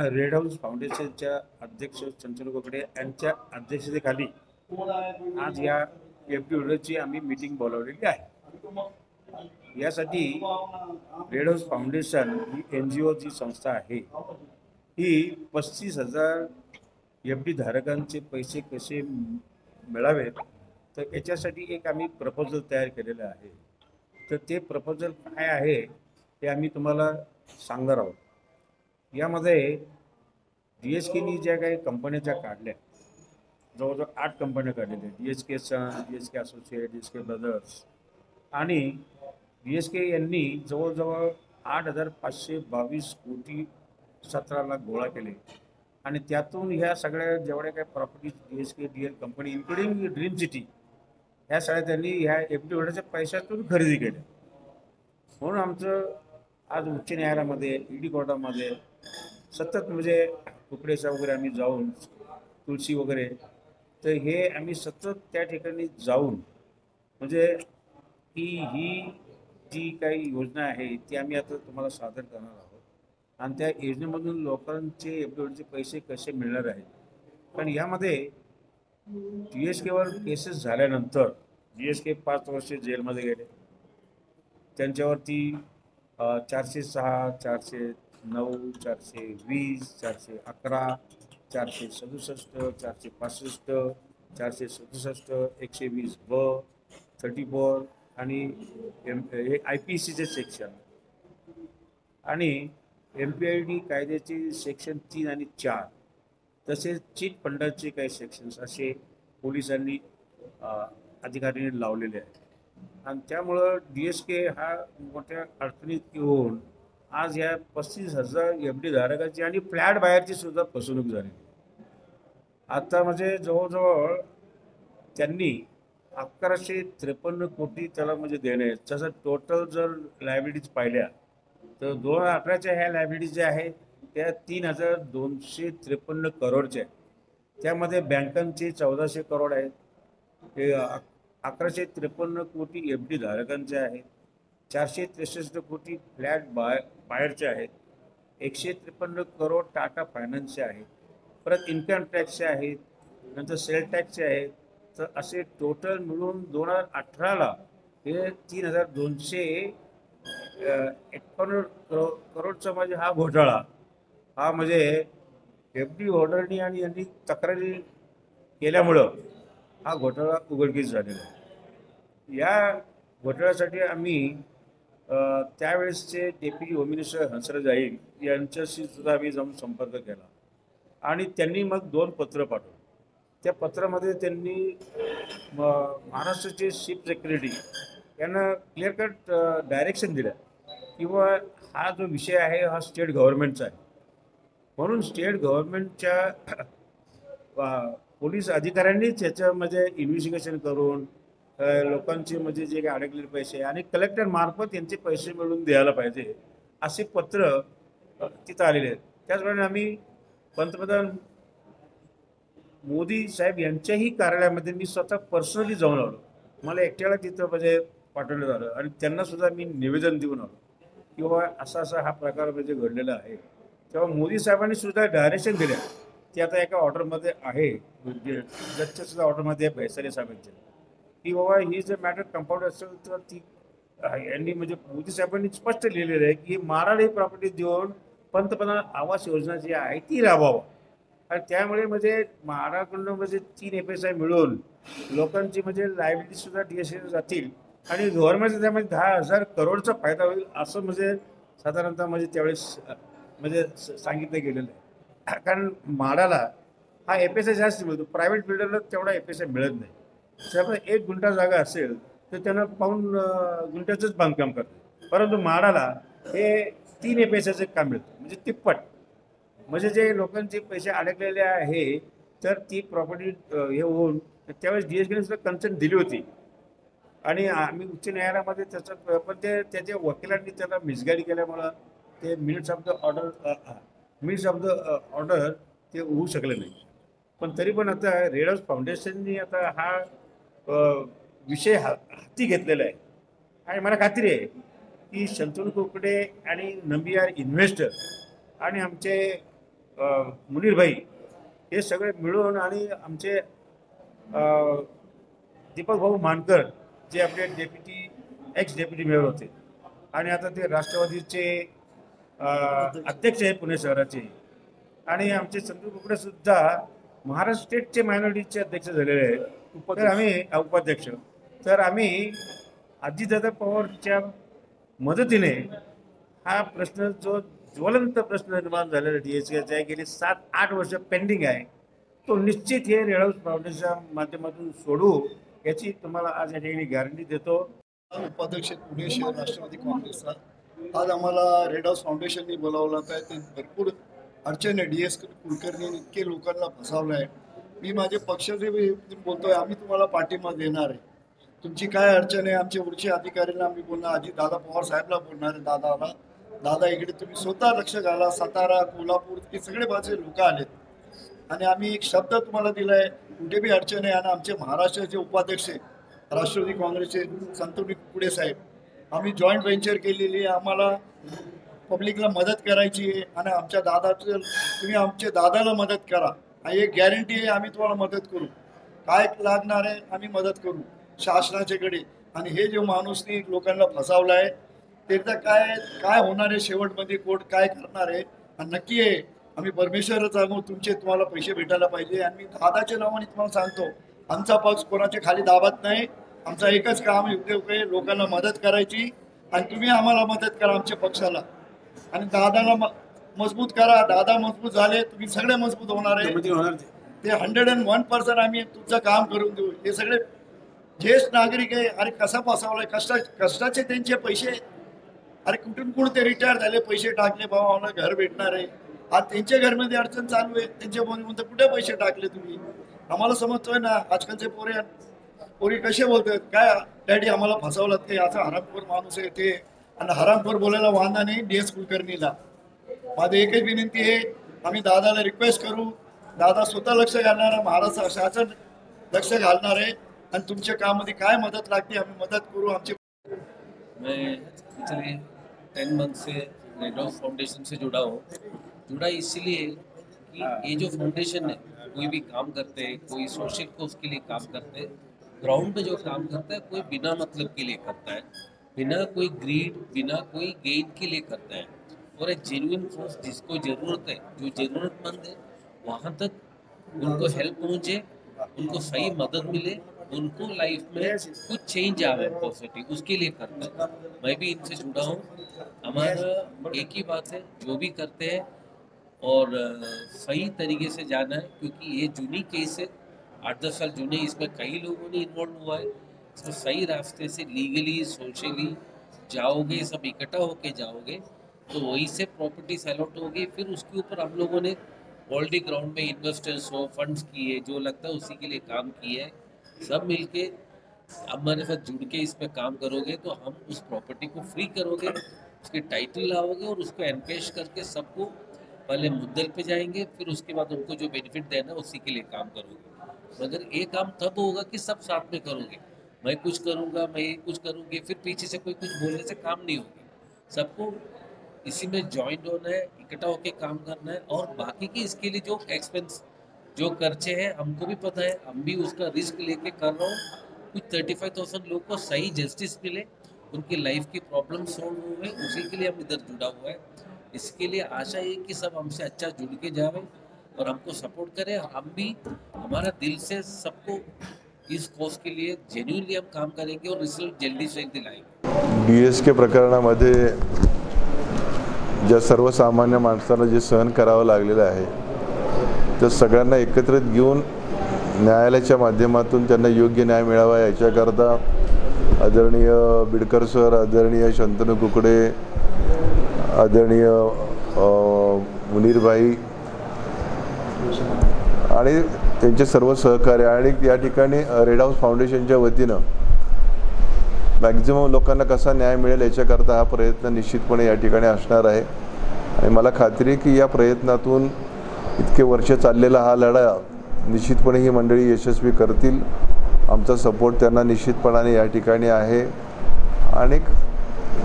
Red house फाउंडेशनच्या अध्यक्ष चंचल गोगडे यांच्या अध्यक्षतेखाली आज या एफडी होल्डरची आम्ही मीटिंग बोलावलेली आहे। यासाठी रेड हाऊस फाउंडेशन ही NGO जी संस्था आहे ही 35,000 एफडी धारकांचे पैसे कसे मिळावेत तर याच्यासाठी एक आम्ही प्रपोजल तयार केलेलं आहे। तर ते प्रपोजल काय आहे ते आम्ही तुम्हाला सांगणार आहोत। यामध्ये DSKनी ज्या काही कंपन्या काढल्या, जवळजवळ 8 कंपन्या काढलेल्या, DSK सन, DSK असोसिएट, DSK ब्रदर्स आणि DSK यांनी जवळजवळ 8,522 कोटी 17 लाख गोळा केले आणि त्यातून ह्या सगळ्या जेवढ्या काही properties DSK DL company including dream city ह्या सगळ्या त्यांनी ह्या एफडी होल्डरच्या पैशातून खरेदी केल्या। म्हणून आमचं आज उच्च न्यायालयामध्ये ED कोर्टामध्ये सतत म्हणजे तुकडेचा वगैरे आम्ही जाऊन तुळशी वगैरे तर हे आम्ही सतत त्या ठिकाणी जाऊन म्हणजे ही जी काही योजना आहे ती आम्ही आता तुम्हाला सादर करणार आहोत आणि त्या योजनेमधून लोकांचे एफडी पैसे कसे मिळणार आहेत। पण यामध्ये DSKवर केसेस झाल्यानंतर DSK 5 वर्षे जेलमध्ये गेले, त्यांच्यावरती 406, 409, 420, 411, 467, 465, 467, 120B, 34 आणि IPCचे सेक्शन आणि MPID कायद्याचे सेक्शन 3 आणि 4 तसेच चिट फंडाचे काही सेक्शन्स असे पोलिसांनी अधिकाऱ्यांनी लावलेले आहेत आणि त्यामुळं DSK हा मोठ्या अडचणीत येऊन आज या 35,000 एफडी धारकांची आणि फ्लॅट बाहेरची सुद्धा फसवणूक झाली। आता म्हणजे जवळजवळ त्यांनी 1153 कोटी त्याला म्हणजे देणे, तसं टोटल जर लायबिलिटीज पाहिल्या तर 2018च्या ह्या लायबिलिटीज ज्या आहेत त्या 3,253 करोडच्या आहेत। त्यामध्ये बँकांचे 1,400 करोड आहेत, हे 1153 कोटी एफडी धारकांचे आहेत, 463 कोटी फ्लॅट बाहेरचे आहेत, 153 करोड टाटा फायनान्सचे आहेत, परत इन्कम टॅक्सचे आहेत, नंतर सेल टॅक्सचे आहेत। तर असे टोटल मिळून 2018ला हे 3,251 करोडचा म्हणजे हा घोटाळा हा म्हणजे एफडी होल्डरनी आणि यांनी तक्रारी केल्यामुळं हा घोटाळा उघडकीस झालेला आहे। या घोटाळ्यासाठी आम्ही त्यावेळेसचे deputy home minister Hansraj Ahir यांच्याशी सुद्धा आम्ही जाऊन संपर्क केला आणि त्यांनी मग 2 पत्र पाठवली। त्या पत्रामध्ये त्यांनी महाराष्ट्राचे चीफ सेक्रेटरी यांना क्लिअर कट डायरेक्शन दिलं किंवा हा जो विषय आहे हा स्टेट गव्हर्नमेंटचा आहे, म्हणून स्टेट गव्हर्नमेंटच्या पोलीस अधिकाऱ्यांनी त्याच्यामध्ये इन्व्हेस्टिगेशन करून लोकांचे म्हणजे जे काही अडकलेले पैसे आणि कलेक्टर मार्फत यांचे पैसे मिळवून द्यायला पाहिजे असे पत्र तिथं आलेले आहेत। त्याचप्रमाणे आम्ही पंतप्रधान मोदी साहेब यांच्याही कार्यालयामध्ये मी स्वतः पर्सनली जाऊन आलो, मला एकट्याला तिथं म्हणजे पाठवलं झालं आणि त्यांना सुद्धा मी निवेदन देऊन आलो की बाबा असा हा प्रकार म्हणजे घडलेला आहे। तेव्हा मोदी साहेबांनी सुद्धा डायरेक्शन दिल्या, ते आता एका ऑर्डरमध्ये आहे, जजच्या सुद्धा ऑर्डरमध्ये आहे भैसारे साहेबांच्या, की बाबा ही जर मॅटर कंपाऊंड असेल तर ती यांनी म्हणजे मोदी साहेबांनी स्पष्ट लिहिलेलं आहे की महाराष्ट्र ही प्रॉपर्टी देऊन पंतप्रधान आवास योजना जी आहे ती राबवावं आणि त्यामुळे म्हणजे महाराष्ट्राकडून म्हणजे 3 FSI मिळून लोकांची म्हणजे लायबिलिटी सुद्धा DSK जातील आणि गव्हर्नमेंटचा त्यामध्ये 10,000 करोडचा फायदा होईल असं म्हणजे साधारणतः म्हणजे त्यावेळेस म्हणजे सांगितलं गेलेलं आहे। कारण म्हाडाला हा FSI जास्त मिळतो, प्रायव्हेट बिल्डरला तेवढा FSI मिळत नाही। त्यामुळे 1 गुंठा जागा असेल तर त्यांना पाऊण गुंठ्याचंच बांधकाम करतात, परंतु म्हाडाला हे 3 FSIचं काम मिळतं म्हणजे तिप्पट, म्हणजे जे लोकांचे पैसे अडकलेले आहे तर ती प्रॉपर्टी हे होऊन त्यावेळेस DSKने सुद्धा कन्सेंट दिली होती आणि आम्ही उच्च न्यायालयामध्ये त्याचं पण ते त्याच्या वकिलांनी त्याला मिसगाईड केल्यामुळं ते मिनिट्स ऑफ द ऑर्डर ते होऊ शकले नाही। पण तरी पण आता रेड हाऊस फाउंडेशननी आता हा विषय हाती घेतलेला आहे आणि मला खात्री आहे की शंतनू कुकडे आणि नंबियार इन्व्हेस्टर आणि आमचे मुनीर भाई हे सगळे मिळून आणि आमचे दीपक भाऊ मानकर जे आपले एक्स डेप्युटी मेयर होते आणि आता ते राष्ट्रवादीचे अध्यक्ष आहे पुणे शहराचे, आणि आमचे शंतनू कुकडे सुद्धा महाराष्ट्र स्टेटचे मायनॉरिटीचे अध्यक्ष झालेले आहेत, तर आम्ही उपाध्यक्ष. तर आम्ही अजितदादा पवारच्या मदतीने हा प्रश्न जो ज्वलंत प्रश्न निर्माण झालेला DSKचा आहे, गेली 7-8 वर्ष पेंडिंग आहे, तो निश्चित हे रेड हाऊस फाउंडेशनच्या माध्यमातून सोडू याची तुम्हाला आज या ठिकाणी गॅरंटी देतो. उपाध्यक्ष पुणे शहर राष्ट्रवादी काँग्रेसचा आज आम्हाला रेड हाऊस फाउंडेशननी बोलावलं आहे. ते भरपूर अडचण आहे. DS कुलकर्णी इतके लोकांना फसवलं आहे. मी माझे पक्षाचे बोलतोय, आम्ही तुम्हाला पाठिंबा देणार आहे. तुमची काय अडचण आहे आमचे वरचे अधिकाऱ्यांना आम्ही बोलणार, दादा पवार साहेबला बोलणार आहे. दादा इकडे तुम्ही स्वतः लक्ष घाला. सातारा, कोल्हापूर हे सगळे बाजूचे लोक आलेत आणि आम्ही एक शब्द तुम्हाला दिलाय, कुठे बी अडचण आहे. आणि आमचे महाराष्ट्राचे उपाध्यक्ष राष्ट्रवादी काँग्रेसचे शंतनू कुकडे साहेब, आम्ही जॉईंट व्हेंचर केलेली आहे. आम्हाला पब्लिकला मदत करायची आहे आणि आमच्या दादाचं तुम्ही आमच्या दादाला मदत करा. आणि एक गॅरंटी आहे, आम्ही तुम्हाला मदत करू. काय लागणार आहे आम्ही मदत करू शासनाच्याकडे. आणि हे जो माणूसनी लोकांना फसवला आहे त्याचं काय होणार आहे शेवटमध्ये, कोर्ट काय करणार आहे. आणि नक्की आहे आम्ही परमेश्वरच सांगू तुम्हाला पैसे भेटायला पाहिजे. आणि मी दादाच्या नावाने तुम्हाला सांगतो, आमचा पक्ष कोणाच्या खाली दाबत नाही. आमचा एकच काम आहे, लोकांना मदत करायची. आणि तुम्ही आम्हाला मदत करा आमच्या पक्षाला आणि दादाला मजबूत करा. दादा मजबूत झाले तुम्ही सगळे मजबूत होणार आहे. ते 101% आम्ही तुमचं काम करून देऊ. हे सगळे ज्येष्ठ नागरिक आहे. अरे कसा फसवलाय, कष्टाचे त्यांचे पैसे. अरे कुठून ते रिटायर झाले, पैसे टाकले, बाबा आम्हाला घर भेटणार आहे. आज त्यांच्या घरमध्ये अडचण चालू आहे. त्यांच्या म्हणून कुठे पैसे टाकले तुम्ही, आम्हाला समजतोय ना. आजकालचे पोरी कसे बोलतात, काय डॅडी आम्हाला फसवलं, ते असं हरामखोर माणूस आहे ते. आणि हरामखोर बोलायला वांधा नाही DS कुलकर्णीला. माझी एकच विनंती आहे, आम्ही दादाला रिक्वेस्ट करू, दादा स्वतः लक्ष घालणार आहे, महाराष्ट्र शासन लक्ष घालणार आहे आणि तुमच्या कामामध्ये काय मदत लागते आम्ही मदत करू. आमचे मैं पिछले 10 मंथ से रेड हाउस फाउंडेशन से जुड़ा इसीलिए कि ये जो फाउंडेशन है, कोई भी काम करते हैं, कोई सोशल कोज के लिए काम करते हैं, ग्राउंड पे जो काम करता है कोई बिना मतलब के लिए करता है, बिना कोई ग्रीड, बिना कोई गेन के लिए करता है. और एक जेन्युइन फोर्स जिसको ज़रूरत है, जो ज़रूरतमंद है, वहाँ तक उनको हेल्प पहुँचे, उनको सही मदद मिले, उनको लाइफ में कुछ चेंज आवे पॉजिटिव, उसके लिए करता है. मैं भी इनसे जुड़ा हूँ. हमारा एक ही बात है, जो भी करते हैं और सही तरीके से जाना है, क्योंकि ये जूनी केस है, 8-10 साल जूने, इसमें कई लोगों ने इन्वॉल्व हुआ है. इसमें सही रास्ते से लीगली सोशली जाओगे, सब इकट्ठा होके जाओगे तो वहीं से प्रॉपर्टीज अलॉट होगी. फिर उसके ऊपर हम लोगों ने ऑलरेडी ग्राउंड में इन्वेस्टर्स हो, फंड्स किए, जो लगता है उसी के लिए काम किया है. सब मिलके हमारे साथ जुड़ के इस पे काम करोगे तो हम उस प्रॉपर्टी को फ्री करोगे, उसके टाइटल लाओगे और उसको एनकेश करके सबको पहले मुद्दल पे जाएंगे, फिर उसके बाद उनको जो बेनिफिट देना है उसी के लिए काम करोगे. मगर ये काम तब होगा कि सब साथ में करोगे. मैं कुछ करूँगा, मैं कुछ करूँगी, फिर पीछे से कोई कुछ बोलने से काम नहीं होगी. सबको इसी में ज्वाइंट होना है, इकट्ठा होकर काम करना है. और बाकी की इसके लिए जो एक्सपेंस, जो खर्चे हैं हमको भी पता है, हम भी उसका रिस्क लेके कर रहा हूँ. कुछ 35,000 लोग को सही जस्टिस मिले, उनकी लाइफ की प्रॉब्लम सॉल्व हुए, उसी के लिए हम इधर जुड़ा हुआ है. इसके लिए आशा है कि सब हमसे अच्छा जुड़ के जावे और हमको सपोर्ट करें. हम भी हमारा दिल से सबको इस कोर्स के लिए जेन्युइनली हम काम करेंगे और रिजल्ट जल्दी से दिलाएंगे. DSK प्रकरणामध्ये ज्या सर्वसामान्य माणसाला जे सहन करावं लागलेलं आहे, तर सगळ्यांना एकत्रित घेऊन न्यायालयाच्या माध्यमातून त्यांना योग्य न्याय मिळावा याच्याकरता आदरणीय बिडकर सर, आदरणीय शंतनू कुकडे, आदरणीय मुनीर भाई आणि त्यांचे सर्व सहकारी आणि या ठिकाणी रेड हाऊस फाउंडेशनच्या वतीनं मॅक्झिमम लोकांना कसा न्याय मिळेल याच्याकरता हा प्रयत्न निश्चितपणे या ठिकाणी असणार आहे. आणि मला खात्री आहे की या प्रयत्नातून इतके वर्ष चाललेला हा लढा निश्चितपणे ही मंडळी यशस्वी करतील. आमचा सपोर्ट त्यांना निश्चितपणाने या ठिकाणी आहे. आणि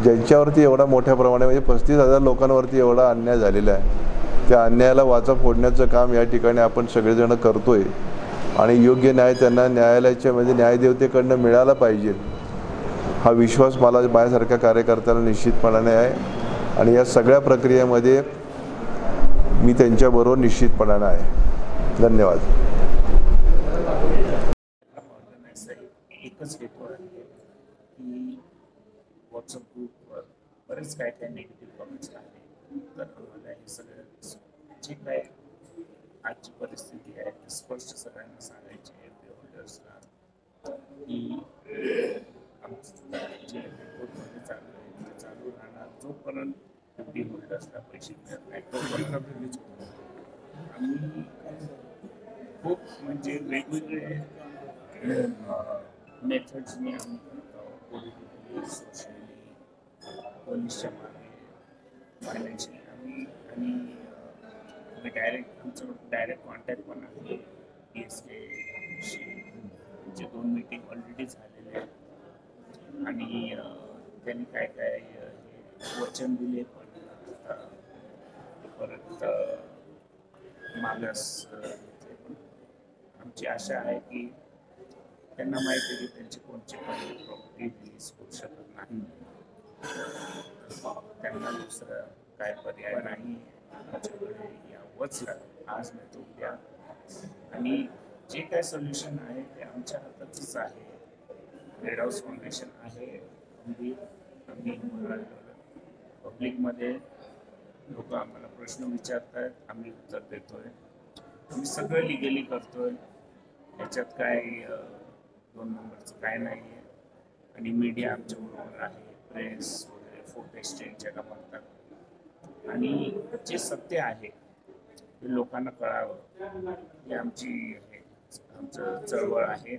ज्यांच्यावरती एवढा मोठ्या प्रमाणे म्हणजे 35,000 लोकांवरती एवढा अन्याय झालेला आहे, त्या अन्यायाला वाचा फोडण्याचं काम या ठिकाणी आपण सगळेजण करतोय आणि योग्य न्याय त्यांना न्यायालयाच्या म्हणजे न्यायदेवतेकडनं मिळाला पाहिजे हा विश्वास मला माझ्यासारख्या कार्यकर्त्याला निश्चितपणाने आहे आणि या सगळ्या प्रक्रियेमध्ये मी त्यांच्याबरोबर निश्चितपणाने आहे. धन्यवाद. एकच हेतू आहे की व्हॉट्सअप ग्रुपवर बरेच काय काय निगेटिव्ह कमेंट्स आले, तर आम्हाला हे सगळं जे काय आजची परिस्थिती आहे ते स्पष्ट सगळ्यांना सांगायची आहे होल्डर्सला की आमचं जे कोर्टमध्ये चालू आहे ते चालू राहणार जोपर्यंत एफडी होल्डर्सला पैसे मिळत नाही तोपर्यंत आम्ही खूप म्हणजे वेगवेगळे मेथड्सने आम्ही करतो. पॉलिटिकली, सोशली, पोलिसच्या मागे, फायनान्शियली आम्ही आणि आमचं डायरेक्ट कॉन्टॅक्ट पण आहे PSKशी. त्यांचे 2 मीटिंग ऑलरेडी झालेले आहेत आणि त्यांनी काय काय वचन दिले पण परत मागास घेतले. पण आमची आशा आहे की त्यांना माहिती आहे की त्यांची कोणची पण प्रॉपर्टी रिलीज होऊ शकत नाही, त्यांना दुसरं काय पर्याय नाही, आमच्याकडे यावंच लागेल आज नाही तर उद्या. आणि जे काय सोल्युशन आहे ते आमच्या हातातच आहे. रेड हाऊस फाउंडेशन आहे, आम्ही पब्लिकमध्ये लोक आम्हाला प्रश्न विचारतात, आम्ही उत्तर देतोय. आम्ही सगळं लिगली करतोय, याच्यात काय 2 नंबरचं काय नाही आहे. आणि मीडिया आमच्याबरोबर आहे, प्रेस वगैरे, फोटो एक्सचेंज ज्याला म्हणतात. आणि जे सत्य आहे ते लोकांना कळावं ही आमची आमचं चळवळ आहे.